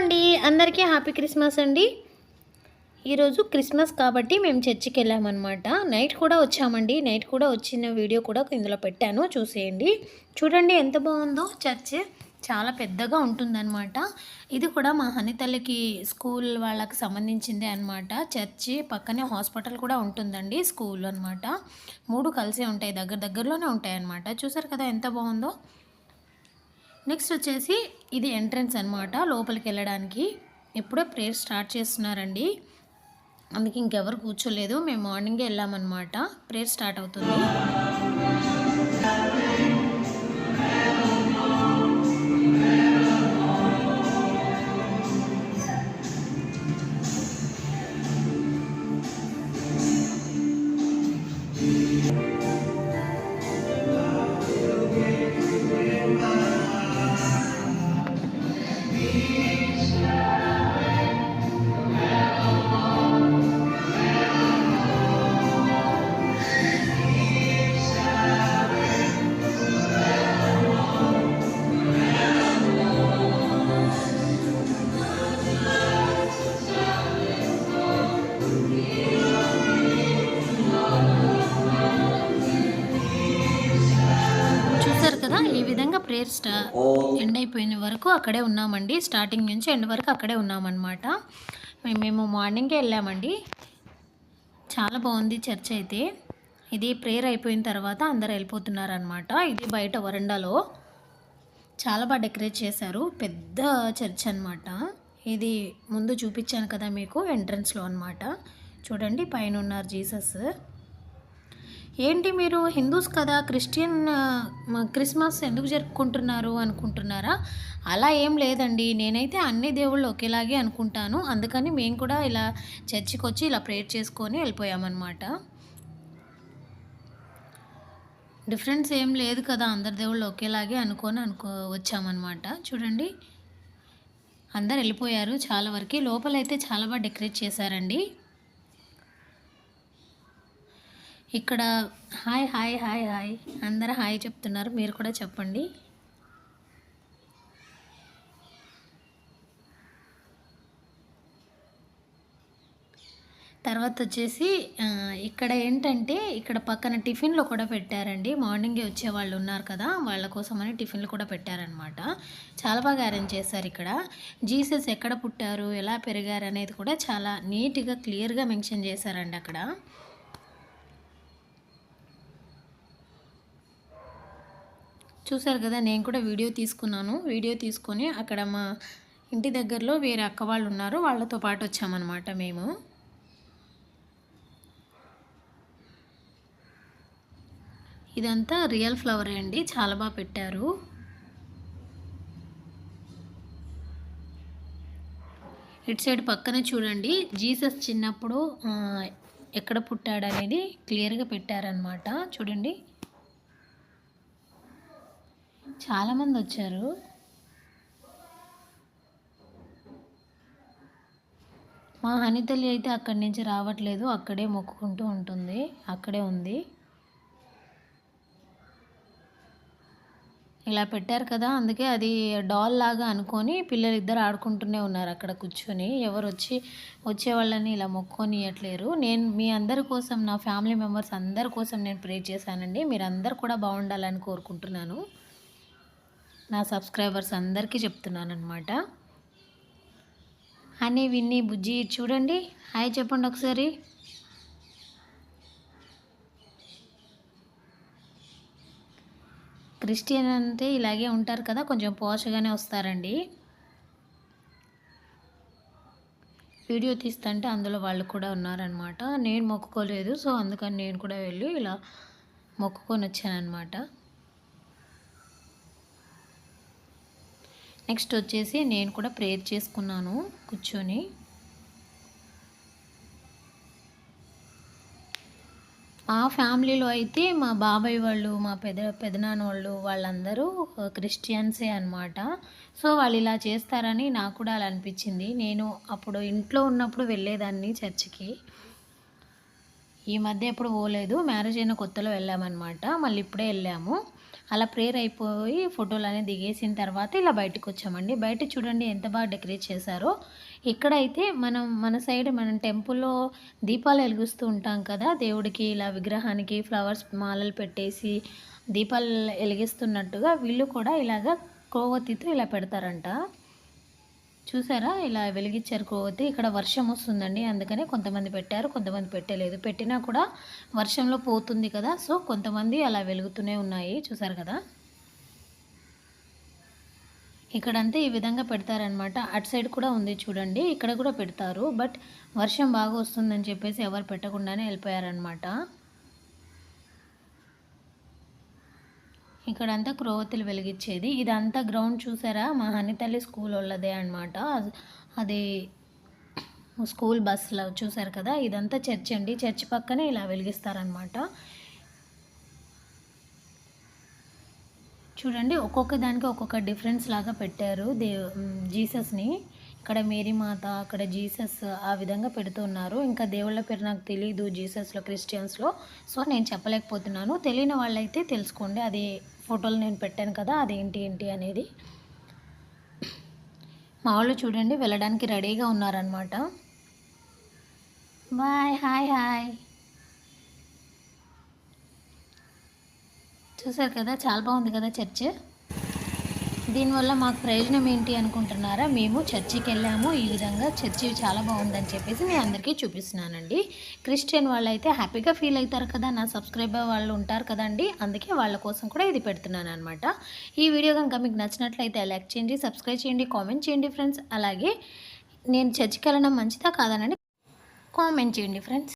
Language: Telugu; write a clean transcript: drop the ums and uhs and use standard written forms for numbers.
అండి, అందరికీ హ్యాపీ క్రిస్మస్ అండి. ఈరోజు క్రిస్మస్ కాబట్టి మేము చర్చికి వెళ్ళామన్నమాట. నైట్ కూడా వచ్చామండి. నైట్ కూడా వచ్చిన వీడియో కూడా ఇందులో పెట్టాను, చూసేయండి. చూడండి ఎంత బాగుందో చర్చ్. చాలా పెద్దగా ఉంటుందన్నమాట. ఇది కూడా మా హనితల్లికి స్కూల్ వాళ్ళకి సంబంధించిందే అనమాట. చర్చి పక్కనే హాస్పిటల్ కూడా ఉంటుందండి, స్కూల్ అనమాట. 3 కలిసే ఉంటాయి, దగ్గరలోనే ఉంటాయి అన్నమాట. చూసారు కదా ఎంత బాగుందో. నెక్స్ట్ వచ్చేసి ఇది ఎంట్రన్స్ అనమాట, లోపలికి వెళ్ళడానికి. ఇప్పుడే ప్రేయర్ స్టార్ట్ చేస్తున్నారండి, అందుకే ఇంకెవరు కూర్చోలేదు. మేము మార్నింగే వెళ్ళామన్నమాట. ప్రేయర్ స్టార్ట్ అవుతుంది. ఈ విధంగా ప్రేయర్ ఎండ్ అయిపోయిన వరకు అక్కడే ఉన్నామండి. స్టార్టింగ్ నుంచి ఎండ్ వరకు అక్కడే ఉన్నామన్నమాట. మేము మార్నింగే వెళ్ళామండి. చాలా బాగుంది చర్చ్ అయితే. ఇది ప్రేయర్ అయిపోయిన తర్వాత అందరు వెళ్ళిపోతున్నారనమాట. ఇది బయట వరండాలో చాలా బాగా డెకరేట్ చేశారు. పెద్ద చర్చ్ అనమాట. ఇది ముందు చూపించాను కదా మీకు, ఎంట్రన్స్లో అనమాట. చూడండి పైన ఉన్నారు జీసస్. ఏంటి మీరు హిందూస్ కదా, క్రిస్మస్ ఎందుకు జరుపుకుంటున్నారు అనుకుంటున్నారా? అలా ఏం లేదండి. నేనైతే అన్ని దేవుళ్ళు ఒకేలాగే అనుకుంటాను. అందుకని మేము కూడా ఇలా చర్చికి వచ్చి ఇలా ప్రేయర్ చేసుకొని వెళ్ళిపోయామన్నమాట. డిఫరెన్స్ ఏం లేదు కదా, అందరి దేవుళ్ళు ఒకేలాగే వచ్చామన్నమాట. చూడండి అందరు వెళ్ళిపోయారు చాలా వరకు. లోపలైతే చాలా బాగా డెకరేట్ చేశారండి. ఇక్కడ హాయ్ హాయ్ హాయ్ హాయ్ అందరూ హాయ్ చెప్తున్నారు, మీరు కూడా చెప్పండి. తర్వాత వచ్చేసి ఇక్కడ ఏంటంటే, ఇక్కడ పక్కన టిఫిన్లో కూడా పెట్టారండి. మార్నింగే వచ్చే వాళ్ళు ఉన్నారు కదా, వాళ్ళ కోసమని టిఫిన్లు కూడా పెట్టారనమాట. చాలా బాగా అరేంజ్ చేశారు. ఇక్కడ జీసస్ ఎక్కడ పుట్టారు, ఎలా పెరిగారు అనేది కూడా చాలా నీట్గా క్లియర్గా మెన్షన్ చేశారండి అక్కడ. చూసారు కదా, నేను కూడా వీడియో తీసుకున్నాను. వీడియో తీసుకొని అక్కడ మా ఇంటి దగ్గరలో వేరే అక్క వాళ్ళు ఉన్నారు, వాళ్ళతో పాటు వచ్చామన్నమాట మేము. ఇదంతా రియల్ ఫ్లవర్ అండి, చాలా బాగా పెట్టారు. ఇటు సైడ్ పక్కన చూడండి, జీసస్ చిన్నప్పుడు ఎక్కడ పుట్టాడు అనేది క్లియర్గా పెట్టారనమాట. చూడండి చాలామంది వచ్చారు. మా హనితల్లి అయితే అక్కడి నుంచి రావట్లేదు, అక్కడే మొక్కుకుంటూ ఉంటుంది, అక్కడే ఉంది. ఇలా పెట్టారు కదా, అందుకే అది డాల్ లాగా అనుకొని పిల్లలు ఇద్దరు ఆడుకుంటూనే ఉన్నారు అక్కడ కూర్చొని. ఎవరు వచ్చే వాళ్ళని ఇలా మొక్కునియట్లేరు. నేను మీ అందరి కోసం, నా ఫ్యామిలీ మెంబర్స్ అందరి కోసం నేను ప్రే చేశానండి. మీరు అందరు కూడా బాగుండాలని కోరుకుంటున్నాను. నా సబ్స్క్రైబర్స్ అందరికీ చెప్తున్నాను అనమాట. హనీ విన్నీ బుజ్జి చూడండి, హాయ్ చెప్పండి ఒకసారి. క్రిస్టియన్ అంటే ఇలాగే ఉంటారు కదా, కొంచెం పోషగానే వస్తారండి. వీడియో తీస్తుంటే అందులో వాళ్ళు కూడా ఉన్నారనమాట. నేను మొక్కుకోలేదు, సో అందుకని నేను కూడా వెళ్ళి ఇలా మొక్కుకొని వచ్చానమాట. నెక్స్ట్ వచ్చేసి నేను కూడా ప్రేయర్ చేసుకున్నాను కూర్చొని. మా ఫ్యామిలీలో అయితే మా బాబాయ్ వాళ్ళు, మా పెదనాన్న వాళ్ళు, వాళ్ళందరూ క్రిస్టియన్సే అనమాట. సో వాళ్ళు ఇలా చేస్తారని నాకు కూడా అలా అనిపించింది. నేను అప్పుడు ఇంట్లో ఉన్నప్పుడు వెళ్ళేదాన్ని చర్చికి. ఈ మధ్య ఎప్పుడు పోలేదు, మ్యారేజ్ అయిన కొత్తలో వెళ్ళామన్నమాట. మళ్ళీ ఇప్పుడే వెళ్ళాము. అలా ప్రేయర్ అయిపోయి ఫోటోలు అనేది దిగేసిన తర్వాత ఇలా బయటకు వచ్చామండి. బయట చూడండి ఎంత బాగా డెకరేట్ చేశారో. ఇక్కడైతే మన సైడ్ మనం టెంపుల్‌లో దీపాలు వెలిగిస్తూ ఉంటాం కదా! దేవుడికి ఇలా విగ్రహానికి ఫ్లవర్స్ మాలలు పెట్టేసి దీపాలు వెలిగిస్తున్నట్టుగా వీళ్ళు కూడా ఇలాగ కొవ్వొత్తితో ఇలా పెడతారంట. చూసారా ఇలా వెలిగించారు కొవ్వొత్తి. ఇక్కడ వర్షం వస్తుందండి, అందుకనే కొంతమంది పెట్టారు, కొంతమంది పెట్టలేదు. పెట్టినా కూడా వర్షంలో పోతుంది కదా, సో కొంతమంది అలా వెలుగుతూనే ఉన్నాయి. చూసారు కదా, ఇక్కడంతే ఈ విధంగా పెడతారనమాట. అటు సైడ్ కూడా ఉంది చూడండి, ఇక్కడ కూడా పెడతారు. బట్ వర్షం బాగా వస్తుందని చెప్పేసి ఎవరు పెట్టకుండానే వెళ్ళిపోయారనమాట. ఇక్కడంతా క్రొవ్వొత్తులు వెలిగించేది. ఇదంతా గ్రౌండ్ చూసారా, మా హనితల్లి స్కూల్ వాళ్ళదే అనమాట. అది స్కూల్ బస్సులో చూసారు కదా, ఇదంతా చర్చ్ అండి. చర్చ్ పక్కనే ఇలా వెలిగిస్తారనమాట. చూడండి ఒక్కొక్క దానికి ఒక్కొక్క డిఫరెన్స్ లాగా పెట్టారు జీసస్ని. ఇక్కడ మేరీ మాత, అక్కడ జీసస్, ఆ విధంగా పెడుతున్నారు. ఇంకా దేవుళ్ళ పేరు నాకు తెలీదు జీసస్లో, క్రిస్టియన్స్లో, సో నేను చెప్పలేకపోతున్నాను. తెలియని వాళ్ళైతే తెలుసుకోండి. అది ఫోటోలు నేను పెట్టాను కదా, అదేంటి ఏంటి అనేది. మా వాళ్ళు చూడండి వెళ్ళడానికి రెడీగా ఉన్నారనమాట. Bye, hi hi. చూసారు కదా, చాలా బాగుంది కదా చర్చ్. దీనివల్ల మాకు ప్రయోజనం ఏంటి అనుకుంటున్నారా? మేము చర్చికి వెళ్ళాము, ఈ విధంగా చర్చి చాలా బాగుందని చెప్పేసి నేను అందరికీ చూపిస్తున్నానండి. క్రిస్టియన్ వాళ్ళు అయితే హ్యాపీగా ఫీల్ అవుతారు కదా, నా సబ్స్క్రైబర్ వాళ్ళు ఉంటారు కదండి, అందుకే వాళ్ళ కోసం కూడా ఇది పెడుతున్నాను అనమాట. ఈ వీడియో కనుక మీకు నచ్చినట్లయితే లైక్ చేయండి, సబ్స్క్రైబ్ చేయండి, కామెంట్ చేయండి ఫ్రెండ్స్. అలాగే నేను చర్చికి వెళ్ళడం మంచిదా కాదనండి కామెంట్ చేయండి ఫ్రెండ్స్.